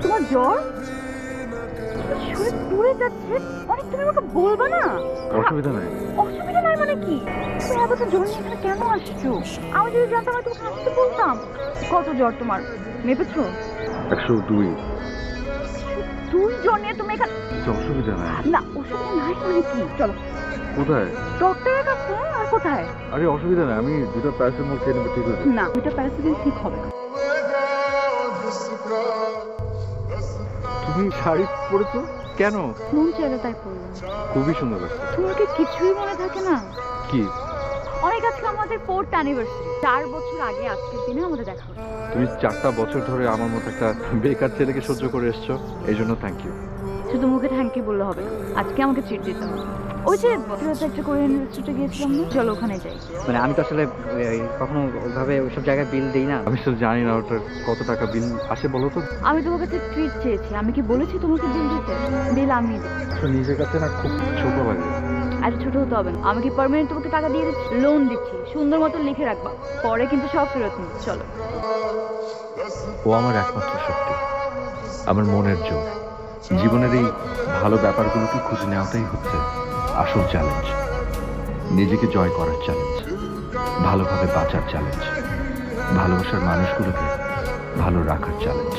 তোমার জ্বর? শরীর পুড়ে যাচ্ছে অনেক, তুমি আমাকে বলবা না? অসুবিধা নাই। অসুবিধা নাই মানে কি? তুমি এতটা জ্বর নিয়ে এখানে কেন আসছো? আমি যদি জানতাম আমি তোমাকে আসতে বলতাম। কত জ্বর তোমার মেপেছো? 102। তুই জ্বর নিয়ে তুমি এখানে? অসুবিধা নাই। না অসুবিধা নাই মানে কি? চলো। কোথায়? ডক্টরের কাছে। আর কোথায়? আরে অসুবিধা নাই, আমি 2টা প্যারাসিটামল খেয়ে নেবো, ঠিক আছে? না, দুইটা প্যারাসিটামল ঠিক হবে না। তুমি শাড়ি পরেছো কেন? মন চেয়ে তাই পড়লাম। খুবই সুন্দর লাগছে। তোমার কি কিছুই মনে থাকে না? কি? অনেক আজকে আমাদের 4th অ্যানিভার্সারি। 4 বছর আগে আজকের দিনে আমাদের দেখা হলো। তুমি 4টা বছর ধরে আমার মতো একটা বেকার ছেলেকে সহ্য করে এসছো, এই জন্য থ্যাংক ইউ। শুধু মুখে থ্যাংক ইউ বললে হবে না, আজকে আমাকে ট্রিট দিতে হবে। ওই যে একটা কোরিয়ান রেস্টুরেন্টে গিয়েছিলাম না, চলো ওখানে যাই। মানে আমি তো আসলে কখনো ওইভাবে ওইসব জায়গায় বিল দিই না। আমি আসলে জানি না ওটার কত টাকা বিল আসে বলো তো। আমি তোমার কাছে ট্রিট চেয়েছি, আমি কি বলেছি তোমাকে বিল দিতে? বিল আমি দেব। আসলে নিজের কাছে না খুব ছোট লাগে। আরে ছোট হতে হবে না, আমি কি পার্মানেন্ট তোমাকে টাকা দিয়ে দিচ্ছি? লোন দিচ্ছি, সুন্দর মতো লিখে রাখবা, পরে কিন্তু সব ফেরত নিই। চলো। ও আমার একমাত্র শক্তি, আমার মনের জোর। জীবনের এই ভালো ব্যাপারগুলোকে খুঁজে নেওয়াটাই হচ্ছে আসল চ্যালেঞ্জ। নিজেকে জয় করার চ্যালেঞ্জ, ভালোভাবে বাঁচার চ্যালেঞ্জ, ভালোবাসার মানুষগুলোকে ভালো রাখার চ্যালেঞ্জ।